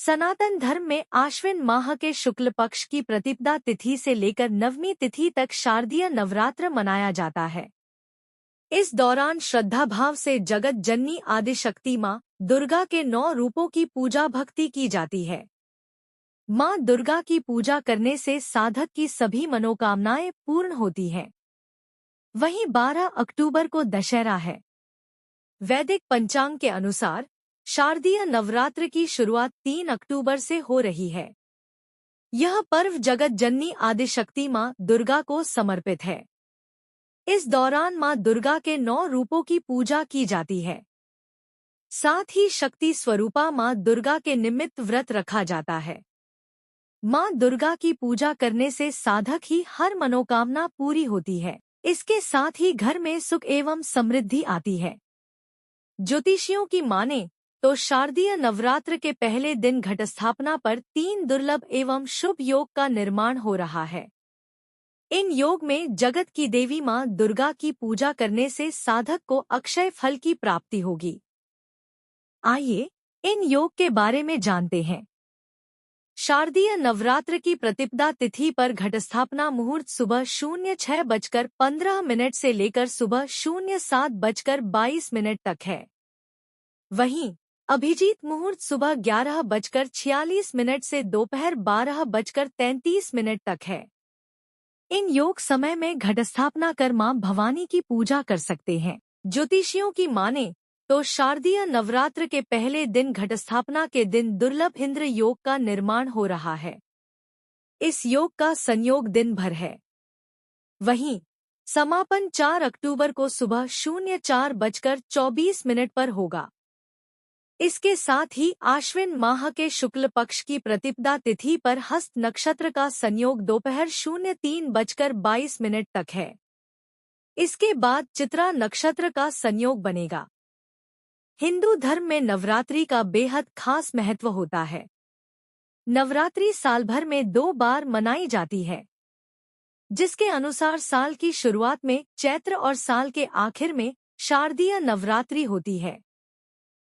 सनातन धर्म में आश्विन माह के शुक्ल पक्ष की प्रतिपदा तिथि से लेकर नवमी तिथि तक शारदीय नवरात्र मनाया जाता है। इस दौरान श्रद्धा भाव से जगत जननी आदिशक्ति माँ दुर्गा के 9 रूपों की पूजा भक्ति की जाती है। माँ दुर्गा की पूजा करने से साधक की सभी मनोकामनाएं पूर्ण होती हैं। वहीं 12 अक्टूबर को दशहरा है। वैदिक पंचांग के अनुसार शारदीय नवरात्र की शुरुआत 3 अक्टूबर से हो रही है। यह पर्व जगत जननी आदिशक्ति माँ दुर्गा को समर्पित है। इस दौरान माँ दुर्गा के 9 रूपों की पूजा की जाती है। साथ ही शक्ति स्वरूपा माँ दुर्गा के निमित्त व्रत रखा जाता है। माँ दुर्गा की पूजा करने से साधक ही हर मनोकामना पूरी होती है। इसके साथ ही घर में सुख एवं समृद्धि आती है। ज्योतिषियों की माने तो शारदीय नवरात्र के पहले दिन घटस्थापना पर 3 दुर्लभ एवं शुभ योग का निर्माण हो रहा है। इन योग में जगत की देवी माँ दुर्गा की पूजा करने से साधक को अक्षय फल की प्राप्ति होगी। आइए इन योग के बारे में जानते हैं। शारदीय नवरात्र की प्रतिपदा तिथि पर घटस्थापना मुहूर्त सुबह 06:15 से लेकर सुबह 07:22 तक है। वहीं अभिजीत मुहूर्त सुबह 11:46 से दोपहर 12:33 तक है। इन योग समय में घटस्थापना कर मां भवानी की पूजा कर सकते हैं। ज्योतिषियों की माने तो शारदीय नवरात्र के पहले दिन घटस्थापना के दिन दुर्लभ इंद्र योग का निर्माण हो रहा है। इस योग का संयोग दिन भर है। वहीं समापन 4 अक्टूबर को सुबह 04:24 पर होगा। इसके साथ ही आश्विन माह के शुक्ल पक्ष की प्रतिपदा तिथि पर हस्त नक्षत्र का संयोग दोपहर 03:22 तक है। इसके बाद चित्रा नक्षत्र का संयोग बनेगा। हिंदू धर्म में नवरात्रि का बेहद खास महत्व होता है। नवरात्रि साल भर में 2 बार मनाई जाती है, जिसके अनुसार साल की शुरुआत में चैत्र और साल के आखिर में शारदीय नवरात्रि होती है।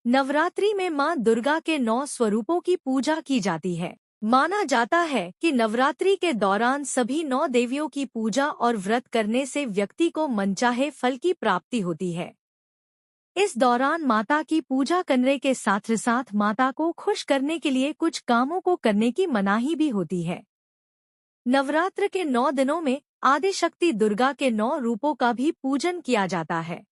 नवरात्रि में मां दुर्गा के 9 स्वरूपों की पूजा की जाती है। माना जाता है कि नवरात्रि के दौरान सभी 9 देवियों की पूजा और व्रत करने से व्यक्ति को मनचाहे फल की प्राप्ति होती है। इस दौरान माता की पूजा करने के साथ साथ माता को खुश करने के लिए कुछ कामों को करने की मनाही भी होती है। नवरात्र के 9 दिनों में आदिशक्ति दुर्गा के 9 रूपों का भी पूजन किया जाता है।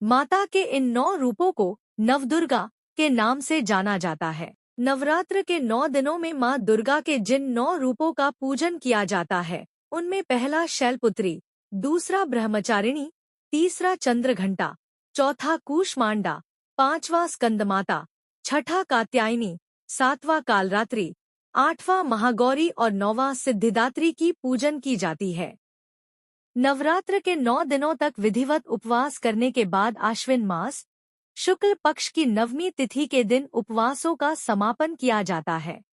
माता के इन 9 रूपों को नवदुर्गा के नाम से जाना जाता है। नवरात्र के 9 दिनों में मां दुर्गा के जिन 9 रूपों का पूजन किया जाता है, उनमें पहला शैलपुत्री, दूसरा ब्रह्मचारिणी, तीसरा चंद्रघंटा, चौथा कूष्मांडा, 5वां स्कंदमाता, छठा कात्यायनी, 7वां कालरात्रि, 8वां महागौरी और 9वां सिद्धिदात्री की पूजन की जाती है। नवरात्र के 9 दिनों तक विधिवत उपवास करने के बाद आश्विन मास शुक्ल पक्ष की नवमी तिथि के दिन उपवासों का समापन किया जाता है।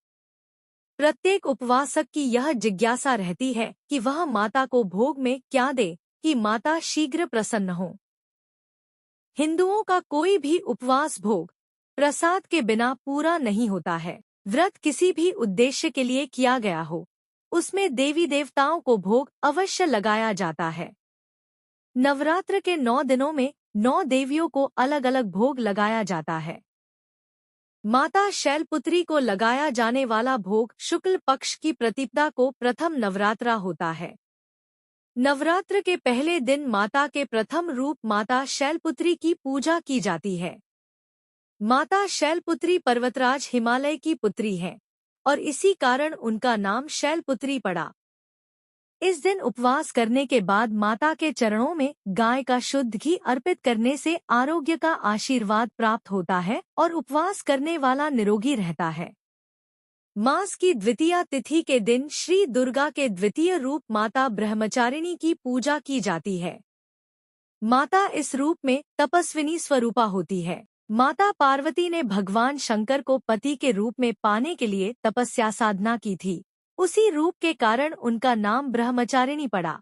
प्रत्येक उपवासक की यह जिज्ञासा रहती है कि वह माता को भोग में क्या दे कि माता शीघ्र प्रसन्न हो। हिंदुओं का कोई भी उपवास भोग प्रसाद के बिना पूरा नहीं होता है। व्रत किसी भी उद्देश्य के लिए किया गया हो, उसमें देवी देवताओं को भोग अवश्य लगाया जाता है। नवरात्र के 9 दिनों में 9 देवियों को अलग अलग भोग लगाया जाता है। माता शैलपुत्री को लगाया जाने वाला भोग शुक्ल पक्ष की प्रतिपदा को प्रथम नवरात्रा होता है। नवरात्र के पहले दिन माता के प्रथम रूप माता शैलपुत्री की पूजा की जाती है। माता शैलपुत्री पर्वतराज हिमालय की पुत्री है और इसी कारण उनका नाम शैलपुत्री पड़ा। इस दिन उपवास करने के बाद माता के चरणों में गाय का शुद्ध घी अर्पित करने से आरोग्य का आशीर्वाद प्राप्त होता है और उपवास करने वाला निरोगी रहता है। मास की द्वितीया तिथि के दिन श्री दुर्गा के द्वितीय रूप माता ब्रह्मचारिणी की पूजा की जाती है। माता इस रूप में तपस्विनी स्वरूपा होती है। माता पार्वती ने भगवान शंकर को पति के रूप में पाने के लिए तपस्या साधना की थी। उसी रूप के कारण उनका नाम ब्रह्मचारिणी पड़ा।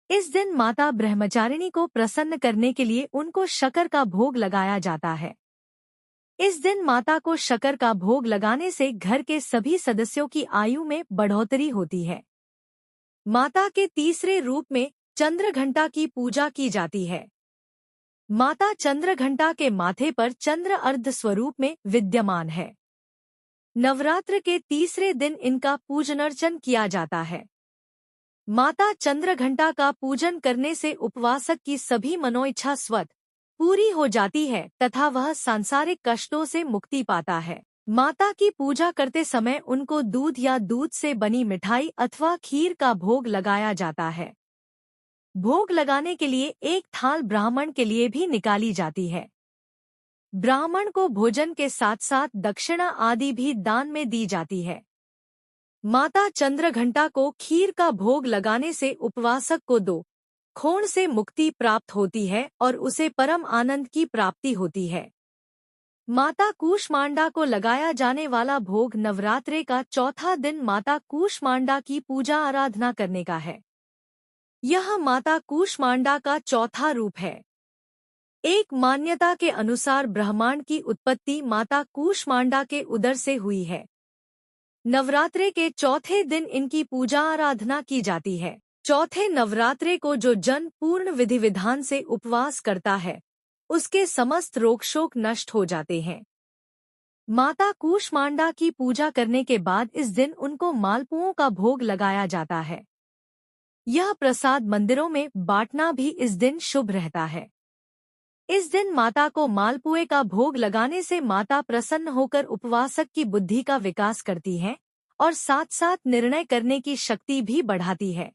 इस दिन माता ब्रह्मचारिणी को प्रसन्न करने के लिए उनको शक्कर का भोग लगाया जाता है। इस दिन माता को शक्कर का भोग लगाने से घर के सभी सदस्यों की आयु में बढ़ोतरी होती है। माता के तीसरे रूप में चंद्रघंटा की पूजा की जाती है। माता चंद्रघंटा के माथे पर चंद्र अर्ध स्वरूप में विद्यमान है। नवरात्र के तीसरे दिन इनका पूजन अर्चन किया जाता है। माता चंद्रघंटा का पूजन करने से उपवासक की सभी मनोइच्छा स्वतः पूरी हो जाती है तथा वह सांसारिक कष्टों से मुक्ति पाता है। माता की पूजा करते समय उनको दूध या दूध से बनी मिठाई अथवा खीर का भोग लगाया जाता है। भोग लगाने के लिए एक थाल ब्राह्मण के लिए भी निकाली जाती है। ब्राह्मण को भोजन के साथ साथ दक्षिणा आदि भी दान में दी जाती है। माता चंद्रघंटा को खीर का भोग लगाने से उपवासक को दो खोण से मुक्ति प्राप्त होती है और उसे परम आनंद की प्राप्ति होती है। माता कूष्मांडा को लगाया जाने वाला भोग नवरात्रे का चौथा दिन माता कूष्मांडा की पूजा आराधना करने का है। यह माता कूष्मांडा का चौथा रूप है। एक मान्यता के अनुसार ब्रह्मांड की उत्पत्ति माता कूष्मांडा के उदर से हुई है। नवरात्रे के चौथे दिन इनकी पूजा आराधना की जाती है। चौथे नवरात्रे को जो जन पूर्ण विधि विधान से उपवास करता है उसके समस्त रोग शोक नष्ट हो जाते हैं। माता कूष्मांडा की पूजा करने के बाद इस दिन उनको मालपुओं का भोग लगाया जाता है। यह प्रसाद मंदिरों में बांटना भी इस दिन शुभ रहता है। इस दिन माता को मालपुए का भोग लगाने से माता प्रसन्न होकर उपवासक की बुद्धि का विकास करती है और साथ साथ निर्णय करने की शक्ति भी बढ़ाती है।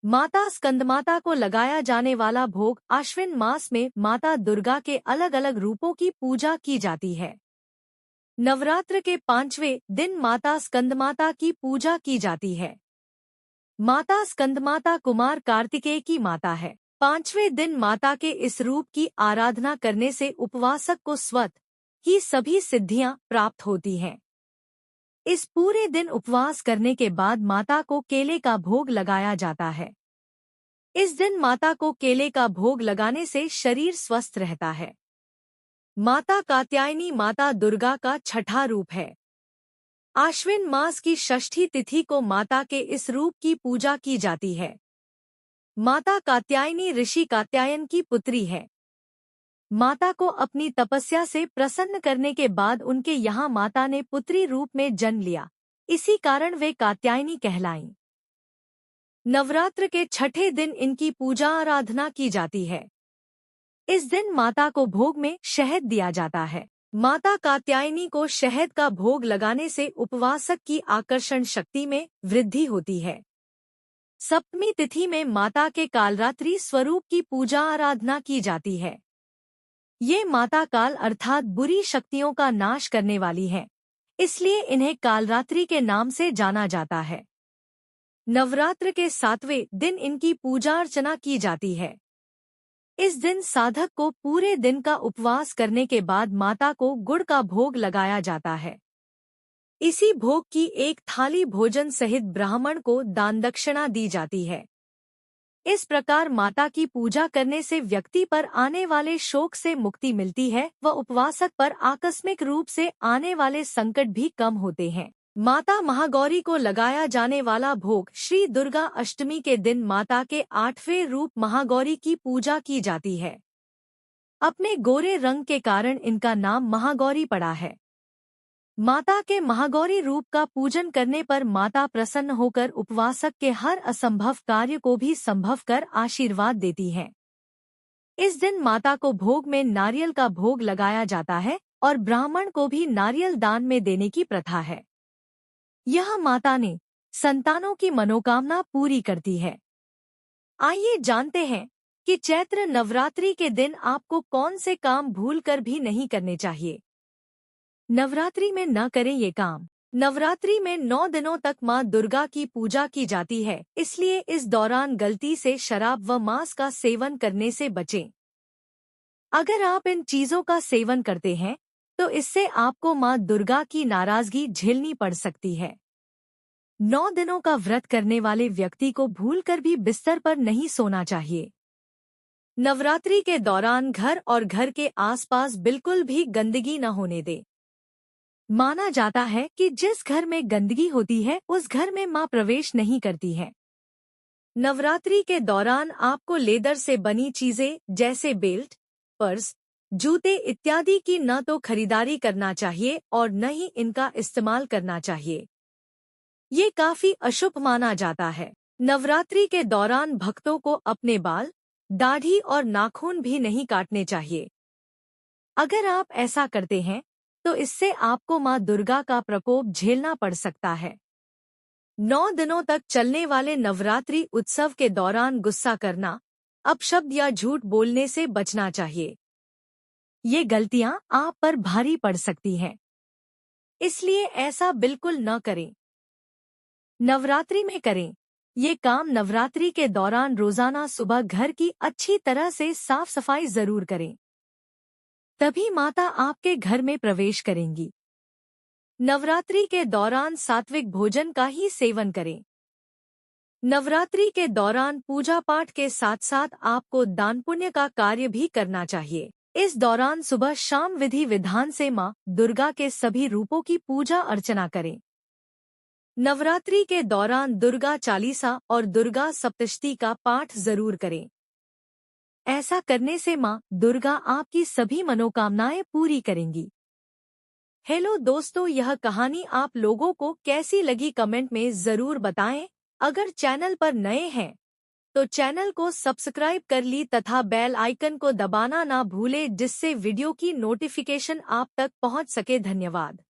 माता स्कंदमाता को लगाया जाने वाला भोग आश्विन मास में माता दुर्गा के अलग अलग रूपों की पूजा की जाती है। नवरात्र के 5वें दिन माता स्कंदमाता की पूजा की जाती है। माता स्कंदमाता कुमार कार्तिकेय की माता है। 5वें दिन माता के इस रूप की आराधना करने से उपवासक को स्वतः ही सभी सिद्धियां प्राप्त होती हैं। इस पूरे दिन उपवास करने के बाद माता को केले का भोग लगाया जाता है। इस दिन माता को केले का भोग लगाने से शरीर स्वस्थ रहता है। माता कात्यायनी माता दुर्गा का छठा रूप है। आश्विन मास की षष्ठी तिथि को माता के इस रूप की पूजा की जाती है। माता कात्यायनी ऋषि कात्यायन की पुत्री है। माता को अपनी तपस्या से प्रसन्न करने के बाद उनके यहाँ माता ने पुत्री रूप में जन्म लिया, इसी कारण वे कात्यायनी कहलाईं। नवरात्र के छठे दिन इनकी पूजा आराधना की जाती है। इस दिन माता को भोग में शहद दिया जाता है। माता कात्यायनी को शहद का भोग लगाने से उपवासक की आकर्षण शक्ति में वृद्धि होती है। सप्तमी तिथि में माता के कालरात्रि स्वरूप की पूजा आराधना की जाती है। ये माता काल अर्थात बुरी शक्तियों का नाश करने वाली हैं, इसलिए इन्हें कालरात्रि के नाम से जाना जाता है। नवरात्र के 7वें दिन इनकी पूजा अर्चना की जाती है। इस दिन साधक को पूरे दिन का उपवास करने के बाद माता को गुड़ का भोग लगाया जाता है। इसी भोग की एक थाली भोजन सहित ब्राह्मण को दान दक्षिणा दी जाती है। इस प्रकार माता की पूजा करने से व्यक्ति पर आने वाले शोक से मुक्ति मिलती है व उपवासक पर आकस्मिक रूप से आने वाले संकट भी कम होते हैं। माता महागौरी को लगाया जाने वाला भोग श्री दुर्गा अष्टमी के दिन माता के 8वें रूप महागौरी की पूजा की जाती है। अपने गोरे रंग के कारण इनका नाम महागौरी पड़ा है। माता के महागौरी रूप का पूजन करने पर माता प्रसन्न होकर उपवासक के हर असंभव कार्य को भी संभव कर आशीर्वाद देती है। इस दिन माता को भोग में नारियल का भोग लगाया जाता है और ब्राह्मण को भी नारियल दान में देने की प्रथा है। यह माता ने संतानों की मनोकामना पूरी करती है। आइए जानते हैं कि चैत्र नवरात्रि के दिन आपको कौन से काम भूलकर भी नहीं करने चाहिए। नवरात्रि में न करें ये काम। नवरात्रि में 9 दिनों तक मां दुर्गा की पूजा की जाती है, इसलिए इस दौरान गलती से शराब व मांस का सेवन करने से बचें। अगर आप इन चीजों का सेवन करते हैं तो इससे आपको मां दुर्गा की नाराजगी झेलनी पड़ सकती है। 9 दिनों का व्रत करने वाले व्यक्ति को भूलकर भी बिस्तर पर नहीं सोना चाहिए। नवरात्रि के दौरान घर और घर के आसपास बिल्कुल भी गंदगी न होने दे। माना जाता है कि जिस घर में गंदगी होती है उस घर में मां प्रवेश नहीं करती है। नवरात्रि के दौरान आपको लेदर से बनी चीजें जैसे बेल्ट, पर्स, जूते इत्यादि की न तो खरीदारी करना चाहिए और न ही इनका इस्तेमाल करना चाहिए। ये काफी अशुभ माना जाता है। नवरात्रि के दौरान भक्तों को अपने बाल, दाढ़ी और नाखून भी नहीं काटने चाहिए। अगर आप ऐसा करते हैं तो इससे आपको मां दुर्गा का प्रकोप झेलना पड़ सकता है। 9 दिनों तक चलने वाले नवरात्रि उत्सव के दौरान गुस्सा करना, अपशब्द या झूठ बोलने से बचना चाहिए। ये गलतियां आप पर भारी पड़ सकती हैं, इसलिए ऐसा बिल्कुल न करें। नवरात्रि में करें ये काम नवरात्रि के दौरान रोजाना सुबह घर की अच्छी तरह से साफ सफाई जरूर करें, तभी माता आपके घर में प्रवेश करेंगी। नवरात्रि के दौरान सात्विक भोजन का ही सेवन करें। नवरात्रि के दौरान पूजा पाठ के साथ साथ आपको दान पुण्य का कार्य भी करना चाहिए। इस दौरान सुबह शाम विधि विधान से मां दुर्गा के सभी रूपों की पूजा अर्चना करें। नवरात्रि के दौरान दुर्गा चालीसा और दुर्गा सप्तशती का पाठ जरूर करें। ऐसा करने से मां दुर्गा आपकी सभी मनोकामनाएं पूरी करेंगी। हेलो दोस्तों, यह कहानी आप लोगों को कैसी लगी कमेंट में जरूर बताएं। अगर चैनल पर नए हैं तो चैनल को सब्सक्राइब कर ली तथा बेल आइकन को दबाना ना भूले, जिससे वीडियो की नोटिफिकेशन आप तक पहुंच सके। धन्यवाद।